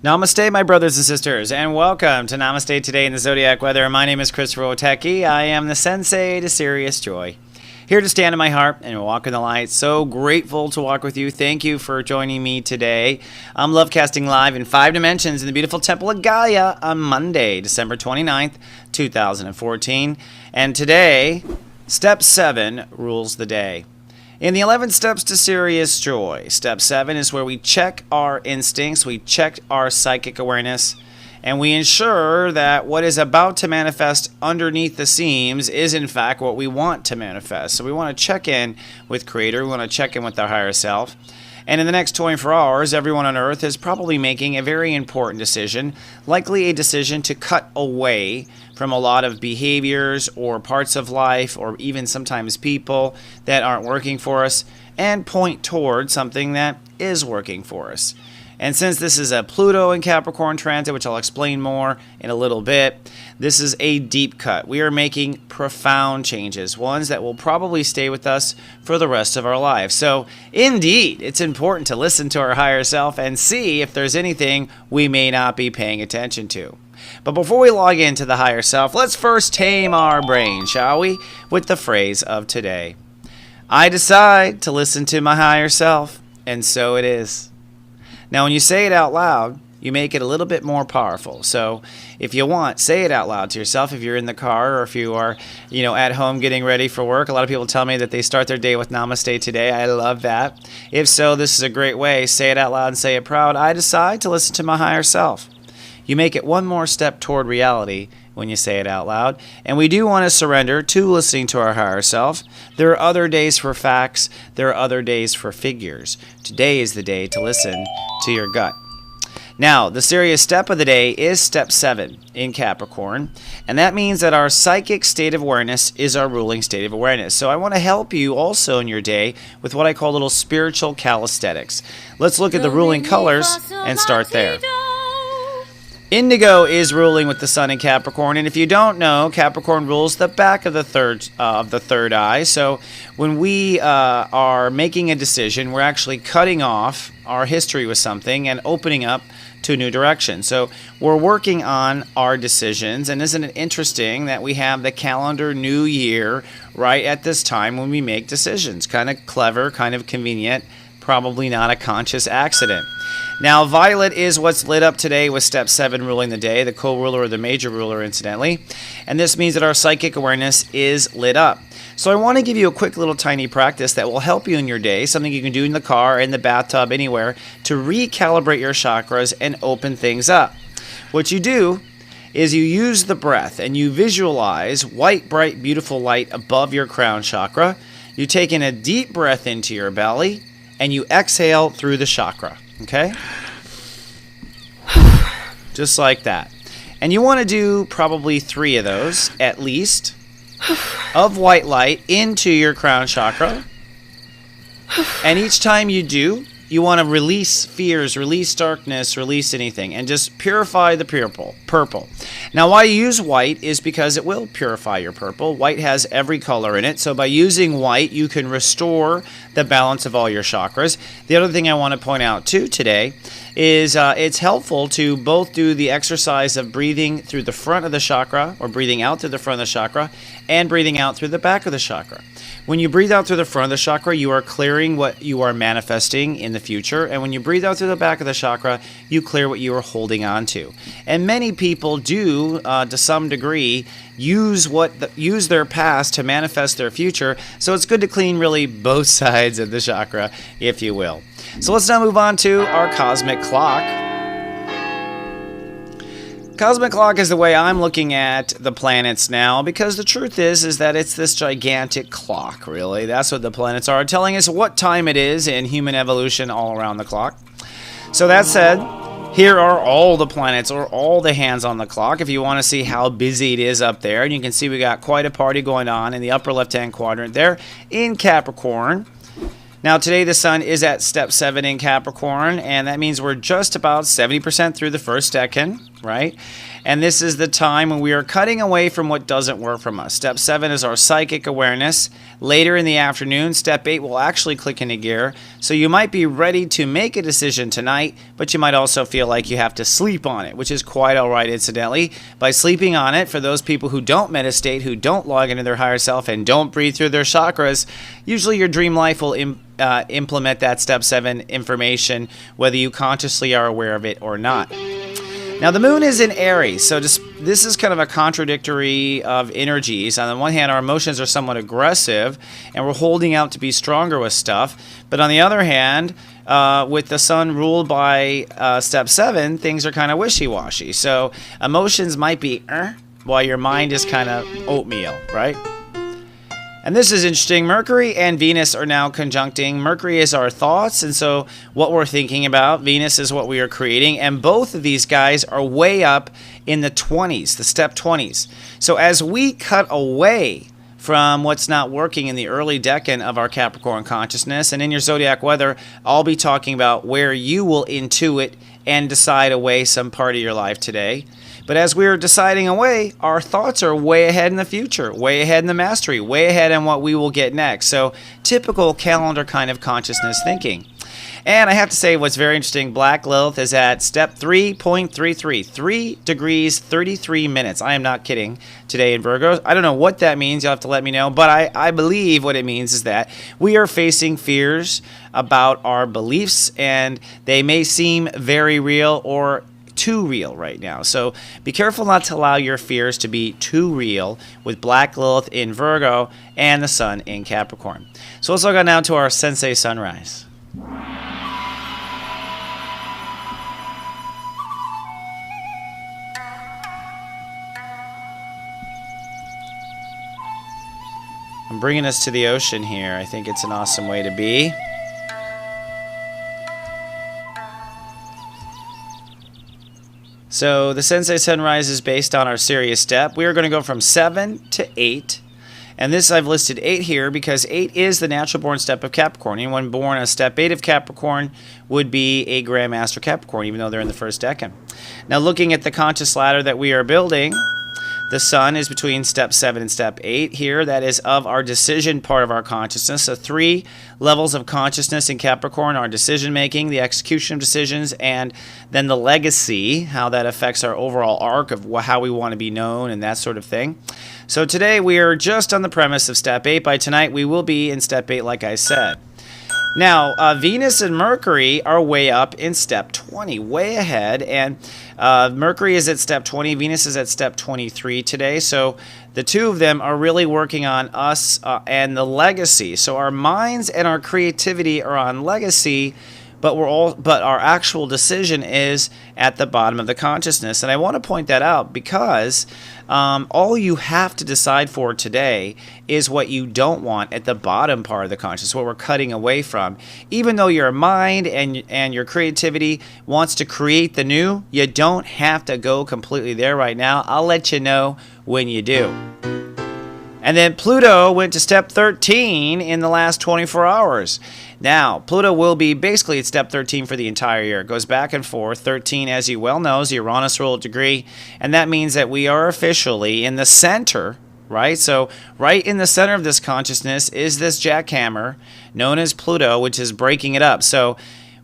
Namaste, my brothers and sisters, and welcome to Namaste Today in the Zodiac Weather. My name is Stepº7. Witecki. I am the sensei to Sirius joy. Here to stand in my heart and walk in the light. So grateful to walk with you. Thank you for joining me today. I'm lovecasting live in 5 dimensions in the beautiful Temple of Gaia on Monday, December 29th, 2014. And today, Step 7 rules the day. In the 11 steps to Sirius joy, Step 7 is where we check our instincts, we check our psychic awareness, and we ensure that what is about to manifest underneath the seams is in fact what we want to manifest. So we want to check in with Creator, we want to check in with our higher self. And in the next 24 hours, everyone on Earth is probably making a very important decision, likely a decision to cut away from a lot of behaviors or parts of life or even sometimes people that aren't working for us and point toward something that is working for us. And since this is a Pluto in Capricorn transit, which I'll explain more in a little bit, this is a deep cut. We are making profound changes, ones that will probably stay with us for the rest of our lives. So indeed, it's important to listen to our higher self and see if there's anything we may not be paying attention to. But before we log into the higher self, let's first tame our brain, shall we, with the phrase of today. I decide to listen to my higher self, and so it is. Now, when you say it out loud, you make it a little bit more powerful. So if you want, say it out loud to yourself if you're in the car or if you are, at home getting ready for work. A lot of people tell me that they start their day with Namaste today. I love that. If so, this is a great way. Say it out loud and say it proud. I decide to listen to my higher self. You make it one more step toward reality when you say it out loud. And we do want to surrender to listening to our higher self. There are other days for facts. There are other days for figures. Today is the day to listen to your gut. Now, the serious step of the day is Step 7 in Capricorn, and that means that our psychic state of awareness is our ruling state of awareness. So I want to help you also in your day with what I call little spiritual calisthenics. Let's look at the ruling colors and start there. Indigo is ruling with the sun in Capricorn, and if you don't know, Capricorn rules the back of the third eye. So when we are making a decision, we're actually cutting off our history with something and opening up to a new direction. So we're working on our decisions, and isn't it interesting that we have the calendar new year right at this time when we make decisions? Kind of clever, kind of convenient, probably not a conscious accident. Now, violet is what's lit up today with Step 7 ruling the day, the co-ruler or the major ruler, incidentally. And this means that our psychic awareness is lit up. So I want to give you a quick little tiny practice that will help you in your day, something you can do in the car, in the bathtub, anywhere, to recalibrate your chakras and open things up. What you do is you use the breath and you visualize white, bright, beautiful light above your crown chakra. You take in a deep breath into your belly and you exhale through the chakra. Okay? Just like that. And you want to do probably 3 of those, at least, of white light into your crown chakra. And each time you do, you want to release fears, release darkness, release anything, and just purify the purple. Now, why you use white is because it will purify your purple. White has every color in it, so by using white, you can restore the balance of all your chakras. The other thing I want to point out, too, today is it's helpful to both do the exercise of breathing through the front of the chakra, or breathing out through the front of the chakra, and breathing out through the back of the chakra. When you breathe out through the front of the chakra, you are clearing what you are manifesting in the future. And when you breathe out through the back of the chakra, you clear what you are holding on to. And many people do, to some degree, use their past to manifest their future. So it's good to clean really both sides of the chakra, if you will. So let's now move on to our cosmic clock. Cosmic clock is the way I'm looking at the planets now, because the truth is that it's this gigantic clock, really. That's what the planets are, telling us what time it is in human evolution all around the clock. So that said, here are all the planets, or all the hands on the clock, if you want to see how busy it is up there. And you can see we got quite a party going on in the upper left-hand quadrant there in Capricorn. Now, today the sun is at Step 7 in Capricorn, and that means we're just about 70% through the first decan. right? And this is the time when we are cutting away from what doesn't work from us. Step 7 is our psychic awareness. Later in the afternoon, step 8 will actually click into gear. So you might be ready to make a decision tonight, but you might also feel like you have to sleep on it, which is quite all right, incidentally. By sleeping on it, for those people who don't meditate, who don't log into their higher self, and don't breathe through their chakras, usually your dream life will implement that step 7 information, whether you consciously are aware of it or not. Now, the moon is in Aries, so this is kind of a contradictory of energies. On the one hand, our emotions are somewhat aggressive, and we're holding out to be stronger with stuff. But on the other hand, with the sun ruled by step 7, things are kind of wishy-washy. So emotions might be while your mind is kind of oatmeal, right? And this is interesting. Mercury and Venus are now conjuncting. Mercury is our thoughts, and so what we're thinking about. Venus is what we are creating, and both of these guys are way up in the 20s, the step 20s. So as we cut away from what's not working in the early decan of our Capricorn consciousness, and in your zodiac weather, I'll be talking about where you will intuit and decide away some part of your life today. But as we're deciding away, our thoughts are way ahead in the future, way ahead in the mastery, way ahead in what we will get next. So typical calendar kind of consciousness thinking. And I have to say what's very interesting, Black Lilith is at step 3.33, 3 degrees 33 minutes. I am not kidding today in Virgo. I don't know what that means. You'll have to let me know. But I believe what it means is that we are facing fears about our beliefs, and they may seem very real or too real right now. So be careful not to allow your fears to be too real with Black Lilith in Virgo and the Sun in Capricorn. So let's look now to our Sensei sunrise. I'm bringing us to the ocean here. I think it's an awesome way to be. So the Sensei sunrise is based on our Sirius step. We are going to go from 7 to 8. And this I've listed 8 here because 8 is the natural born step of Capricorn. Anyone born on step 8 of Capricorn would be a Grandmaster Capricorn, even though they're in the first decan. Now looking at the conscious ladder that we are building, the sun is between step 7 and step 8 here. That is of our decision part of our consciousness. So 3 levels of consciousness in Capricorn are decision making, the execution of decisions, and then the legacy, how that affects our overall arc of how we want to be known and that sort of thing. So today we are just on the premise of step 8. By tonight we will be in step 8 like I said. Now, Venus and Mercury are way up in step 20, way ahead, and Mercury is at step 20, Venus is at step 23 today, so the two of them are really working on us and the legacy. So our minds and our creativity are on legacy, but our actual decision is at the bottom of the consciousness. And I want to point that out because all you have to decide for today is what you don't want at the bottom part of the consciousness, what we're cutting away from. Even though your mind and your creativity wants to create the new, you don't have to go completely there right now. I'll let you know when you do. And then Pluto went to step 13 in the last 24 hours. Now, Pluto will be basically at step 13 for the entire year. It goes back and forth. 13, as you well know, is the Uranus ruled degree. And that means that we are officially in the center, right? So right in the center of this consciousness is this jackhammer known as Pluto, which is breaking it up. So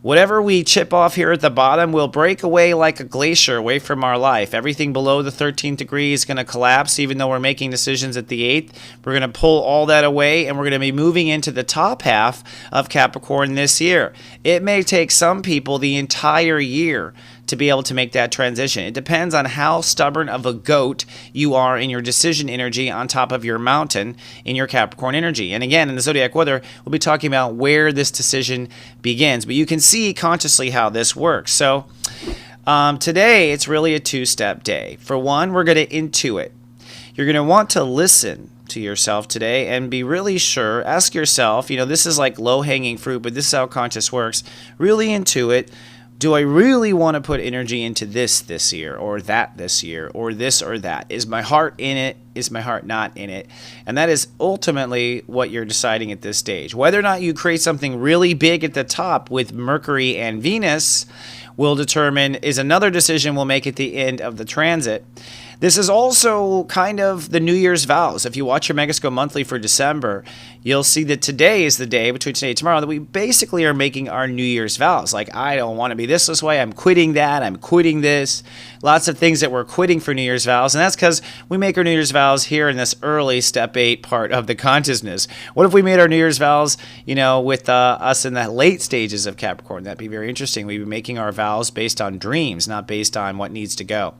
whatever we chip off here at the bottom will break away like a glacier away from our life. Everything below the 13th degree is going to collapse, even though we're making decisions at the 8th. We're going to pull all that away, and we're going to be moving into the top half of Capricorn this year. It may take some people the entire year to be able to make that transition. It depends on how stubborn of a goat you are in your decision energy on top of your mountain in your Capricorn energy. And again, in the Zodiac weather, we'll be talking about where this decision begins. But you can see consciously how this works. So today, it's really a two-step day. For one, we're going to intuit. You're going to want to listen to yourself today and be really sure. Ask yourself, this is like low-hanging fruit, but this is how conscious works. Really intuit. Do I really want to put energy into this year, or that this year, or this or that? Is my heart in it? Is my heart not in it? And that is ultimately what you're deciding at this stage. Whether or not you create something really big at the top with Mercury and Venus, will determine, is another decision we'll make at the end of the transit. This is also kind of the New Year's vows. If you watch your Megascope Monthly for December, you'll see that today is the day, between today and tomorrow, that we basically are making our New Year's vows. Like, I don't want to be this way. I'm quitting that. I'm quitting this. Lots of things that we're quitting for New Year's vows. And that's because we make our New Year's vows here in this early step 8 part of the consciousness. What if we made our New Year's vows, with us in the late stages of Capricorn? That'd be very interesting. We'd be making our vows based on dreams, not based on what needs to go.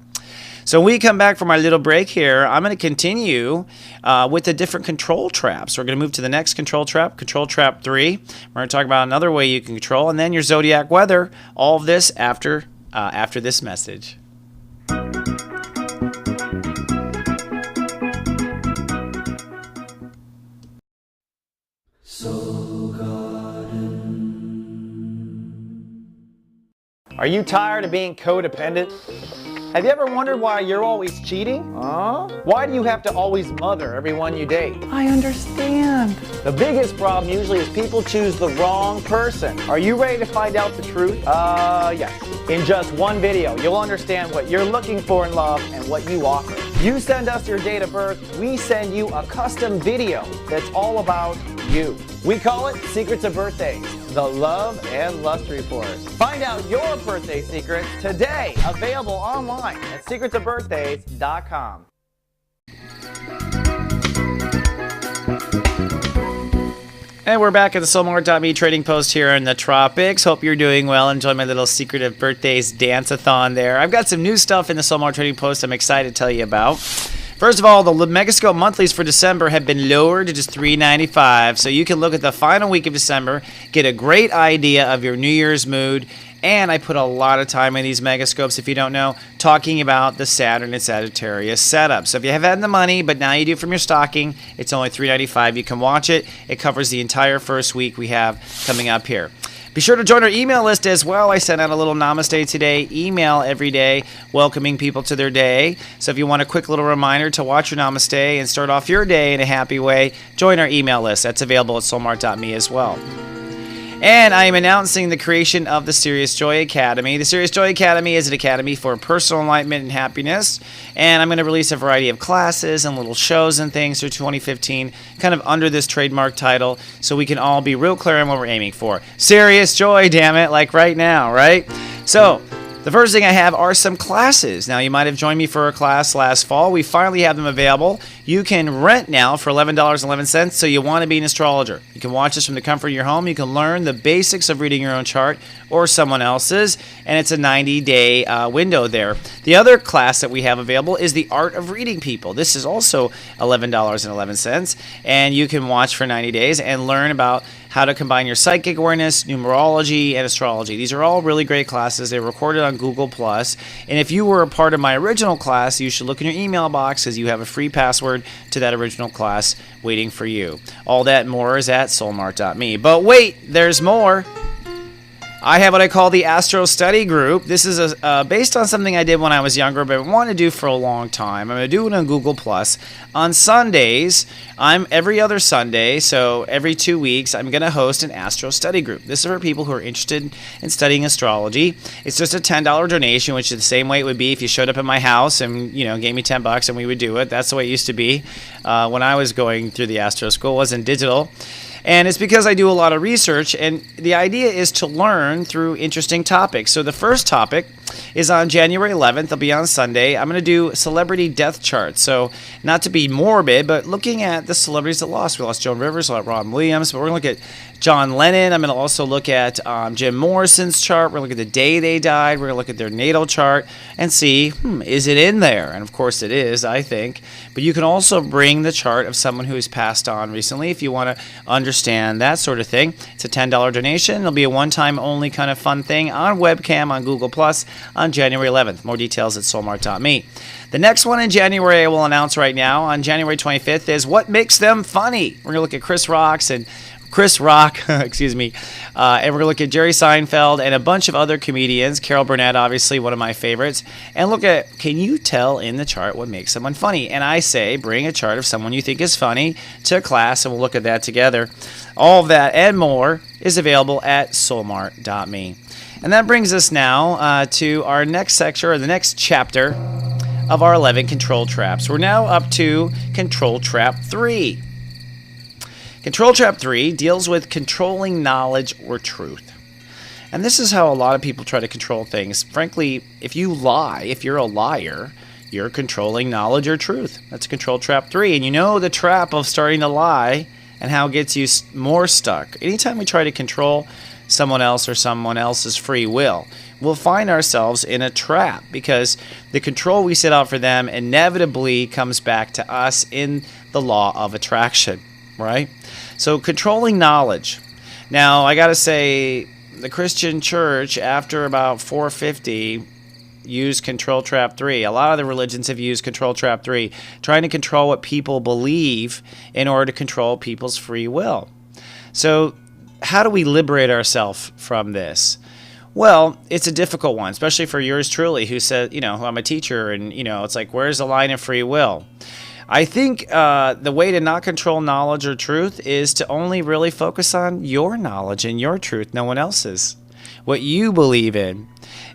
So when we come back from our little break here, I'm going to continue with the different control traps. We're going to move to the next control trap, Control Trap 3. We're going to talk about another way you can control, and then your zodiac weather. All of this after this message. Are you tired of being codependent? Have you ever wondered why you're always cheating? Why do you have to always mother everyone you date? I understand. The biggest problem usually is people choose the wrong person. Are you ready to find out the truth? Yes. In just one video, you'll understand what you're looking for in love and what you offer. You send us your date of birth, we send you a custom video that's all about you. We call it Secrets of Birthdays, the Love and Lust Report. Find out your birthday secrets today, available online at secretsofbirthdays.com. And we're back at the soulmart.me trading post here in the tropics. Hope you're doing well. Enjoy my little Secret of Birthdays dance-a-thon there. I've got some new stuff in the Soulmart trading post I'm excited to tell you about. First of all, the Megascope Monthlies for December have been lowered to just $3.95, so you can look at the final week of December, get a great idea of your New Year's mood, and I put a lot of time in these Megascopes, if you don't know, talking about the Saturn and Sagittarius setup. So if you have had the money, but now you do from your stocking, it's only $3.95. You can watch it. It covers the entire first week we have coming up here. Be sure to join our email list as well. I sent out a little Namaste Today email every day welcoming people to their day. So if you want a quick little reminder to watch your Namaste and start off your day in a happy way, join our email list. That's available at soulmart.me as well. And I am announcing the creation of the Sirius Joy Academy. The Sirius Joy Academy is an academy for personal enlightenment and happiness. And I'm going to release a variety of classes and little shows and things through 2015, kind of under this trademark title, so we can all be real clear on what we're aiming for. Sirius Joy, damn it, like right now, right? So, the first thing I have are some classes. Now, you might have joined me for a class last fall. We finally have them available. You can rent now for $11.11, so you want to be an astrologer. You can watch this from the comfort of your home. You can learn the basics of reading your own chart or someone else's, and it's a 90-day window there. The other class that we have available is the Art of Reading People. This is also $11.11, and you can watch for 90 days and learn about how to combine your psychic awareness, numerology, and astrology. These are all really great classes. They're recorded on Google+. And if you were a part of my original class, you should look in your email box because you have a free password to that original class waiting for you. All that and more is at soulmart.me. But wait, there's more. I have what I call the Astro Study Group. This is based on something I did when I was younger, but I wanted to do for a long time. I'm going to do it on Google+. On Sundays, I'm every other Sunday, so every 2 weeks, I'm going to host an Astro Study Group. This is for people who are interested in studying astrology. It's just a $10 donation, which is the same way it would be if you showed up at my house and gave me $10 and we would do it. That's the way it used to be when I was going through the Astro School. It wasn't digital. And it's because I do a lot of research, and the idea is to learn through interesting topics. So the first topic is on January 11th. It'll be on Sunday. I'm going to do celebrity death charts. So not to be morbid, but looking at the celebrities that lost. We lost Joan Rivers, we lost Robin Williams, but we're going to look at John Lennon. I'm going to also look at Jim Morrison's chart. We're going to look at the day they died. We're going to look at their natal chart and see, is it in there? And of course it is, I think. But you can also bring the chart of someone who has passed on recently if you want to understand that sort of thing. It's a $10 donation. It'll be a one-time only kind of fun thing on webcam on Google Plus on January 11th. More details at soulmart.me. The next one in January I will announce right now on January 25th is What Makes Them Funny. We're going to look at Chris Rock, excuse me, and we're going to look at Jerry Seinfeld and a bunch of other comedians, Carol Burnett, obviously, one of my favorites, and look at, can you tell in the chart what makes someone funny? And I say, bring a chart of someone you think is funny to class, and we'll look at that together. All of that and more is available at soulmart.me. And that brings us now to our next section, or the next chapter of our 11 control traps. We're now up to control trap 3. Control trap 3 deals with controlling knowledge or truth. And this is how a lot of people try to control things. Frankly, if you lie, if you're a liar, you're controlling knowledge or truth. That's control trap 3. And you know the trap of starting to lie and how it gets you more stuck. Anytime we try to control someone else or someone else's free will, we'll find ourselves in a trap, because the control we set out for them inevitably comes back to us in the law of attraction, right? So controlling knowledge. Now, I got to say, the Christian church, after about 450, used control trap 3. A lot of the religions have used control trap 3, trying to control what people believe in order to control people's free will. So how do we liberate ourselves from this? Well, it's a difficult one, especially for yours truly, who said, I'm a teacher, and, it's like, where's the line of free will? I think the way to not control knowledge or truth is to only really focus on your knowledge and your truth, no one else's, what you believe in,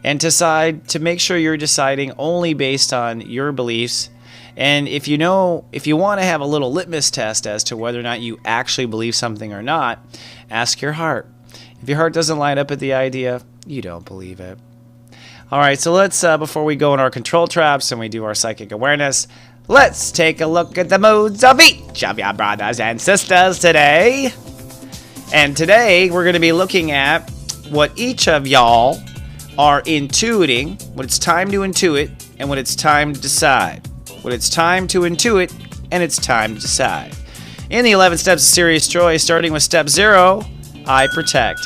and decide to make sure you're deciding only based on your beliefs. And if you want to have a little litmus test as to whether or not you actually believe something or not, ask your heart. If your heart doesn't line up with the idea, you don't believe it. All right, so let's, before we go in our control traps and we do our psychic awareness, let's take a look at the moods of each of your brothers and sisters today. And today we're going to be looking at what each of y'all are intuiting, what it's time to intuit, and what it's time to decide. What it's time to intuit, and it's time to decide. In the 11 steps of Sirius joy, starting with step 0, I protect.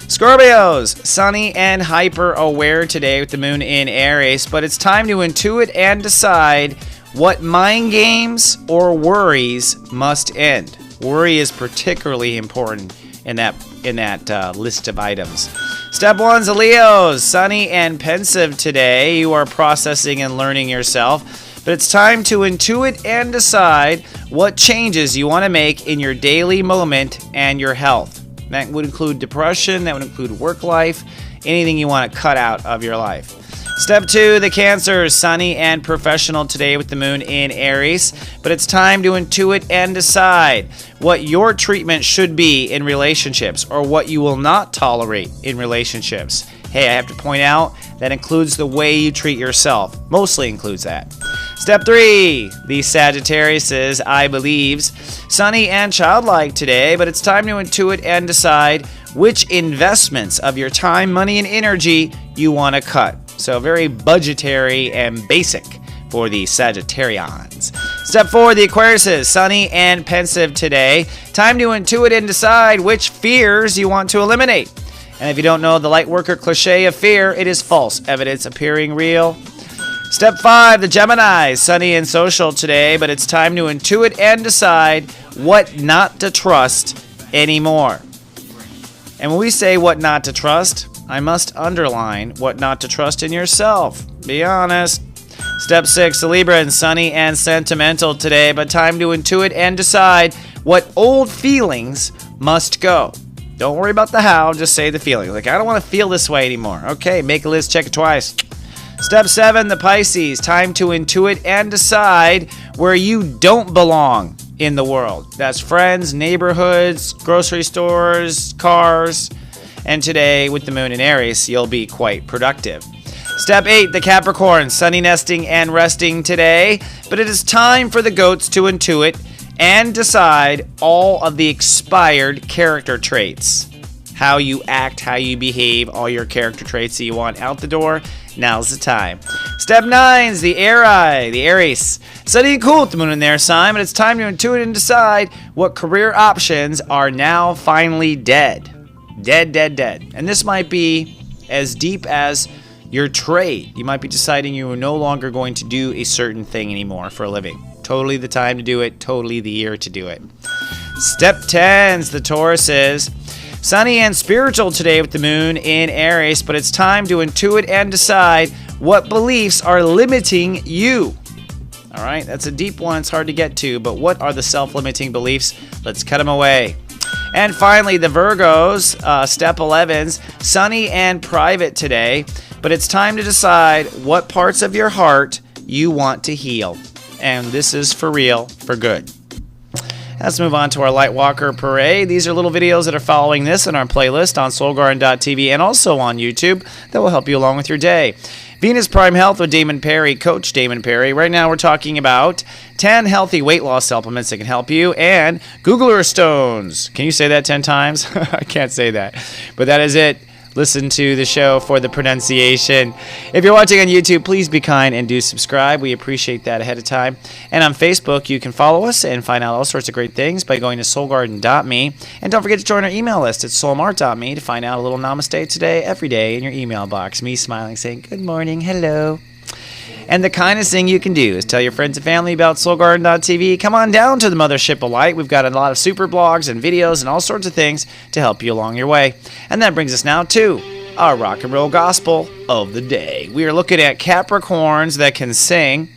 Scorpios, sunny and hyper aware today with the moon in Aries, but it's time to intuit and decide what mind games or worries must end. Worry is particularly important in that list of items. Step 1's the Leos, sunny and pensive today. You are processing and learning yourself, but it's time to intuit and decide what changes you want to make in your daily moment and your health. That would include depression, that would include work life, anything you want to cut out of your life. Step 2, the Cancers, sunny and professional today with the moon in Aries, but it's time to intuit and decide what your treatment should be in relationships or what you will not tolerate in relationships. Hey, I have to point out that includes the way you treat yourself. Mostly includes that. Step 3, the Sagittariuses, I believes, sunny and childlike today, but it's time to intuit and decide which investments of your time, money, and energy you want to cut. So very budgetary and basic for the Sagittarians. Step 4, the Aquariuses, sunny and pensive today. Time to intuit and decide which fears you want to eliminate. And if you don't know the light worker cliche of fear, it is false evidence appearing real. Step 5, the Geminis, sunny and social today, but it's time to intuit and decide what not to trust anymore. And when we say what not to trust, I must underline what not to trust in yourself. Be honest. Step 6, the Libra, sunny and sentimental today, but time to intuit and decide what old feelings must go. Don't worry about the how, just say the feeling. Like, I don't want to feel this way anymore. Okay, make a list, check it twice. Step 7, the Pisces, time to intuit and decide where you don't belong in the world. That's friends, neighborhoods, grocery stores, cars. And today, with the moon in Aries, you'll be quite productive. Step 8, the Capricorn, sunny nesting and resting today, but it is time for the goats to intuit and decide all of the expired character traits. How you act, how you behave, all your character traits that you want out the door, now's the time. Step 9's the Aries, sunny and cool with the moon in their sign, but it's time to intuit and decide what career options are now finally dead. Dead. And this might be as deep as your trade. You might be deciding you are no longer going to do a certain thing anymore for a living. Totally the time to do it, totally the year to do it. Step 10's the Tauruses, sunny and spiritual today with the moon in Aries, but it's time to intuit and decide what beliefs are limiting you. All right, that's a deep one. It's hard to get to, but what are the self-limiting beliefs? Let's cut them away. And finally, the Virgos, Stepº7's, sunny and private today. But it's time to decide what parts of your heart you want to heal. And this is for real, for good. Let's move on to our Lightwalker Parade. These are little videos that are following this in our playlist on soulgarden.tv and also on YouTube that will help you along with your day. Venus Prime Health with Damon Perry, Coach Damon Perry. Right now we're talking about 10 healthy weight loss supplements that can help you, and Googler Stones. Can you say that 10 times? I can't say that, but that is it. Listen to the show for the pronunciation. If you're watching on YouTube, please be kind and do subscribe. We appreciate that ahead of time. And on Facebook, you can follow us and find out all sorts of great things by going to soulgarden.me. And don't forget to join our email list at soulmart.me to find out a little namaste today, every day in your email box. Me smiling, saying, good morning, hello. And the kindest thing you can do is tell your friends and family about soulgarden.tv. Come on down to the Mothership of Light. We've got a lot of super blogs and videos and all sorts of things to help you along your way. And that brings us now to our rock and roll gospel of the day. We are looking at Capricorns that can sing.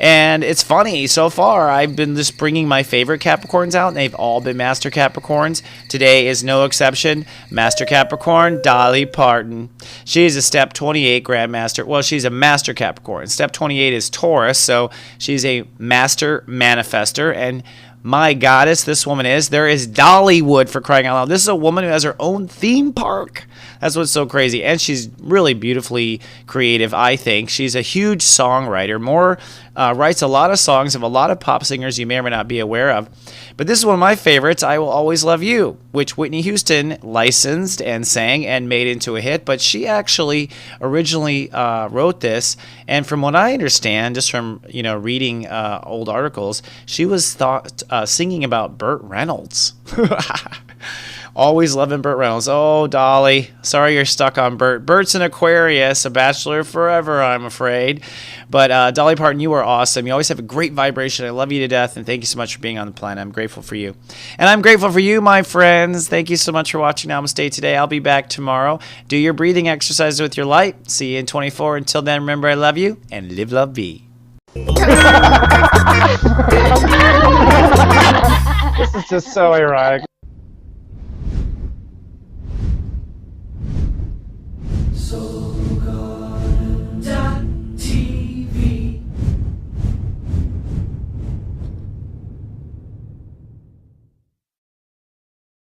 And it's funny, so far I've been just bringing my favorite Capricorns out, and they've all been Master Capricorns. Today is no exception. Master Capricorn, Dolly Parton. She is a Step 28 Grandmaster. Well, she's a Master Capricorn. Step 28 is Taurus, so she's a Master Manifester. And my goddess, this woman is. There is Dollywood, for crying out loud. This is a woman who has her own theme park. That's what's so crazy. And she's really beautifully creative, I think. She's a huge songwriter. Writes a lot of songs of a lot of pop singers you may or may not be aware of. But this is one of my favorites, I Will Always Love You, which Whitney Houston licensed and sang and made into a hit. But she actually originally wrote this. And from what I understand, just from reading old articles, she was thought singing about Burt Reynolds. Always loving Burt Reynolds. Oh, Dolly. Sorry you're stuck on Burt. Burt's an Aquarius, a bachelor forever, I'm afraid. But Dolly Parton, you are awesome. You always have a great vibration. I love you to death, and thank you so much for being on the planet. I'm grateful for you. And I'm grateful for you, my friends. Thank you so much for watching Namaste today. I'll be back tomorrow. Do your breathing exercises with your light. See you in 24. Until then, remember I love you, and live, love, be. This is just so ironic.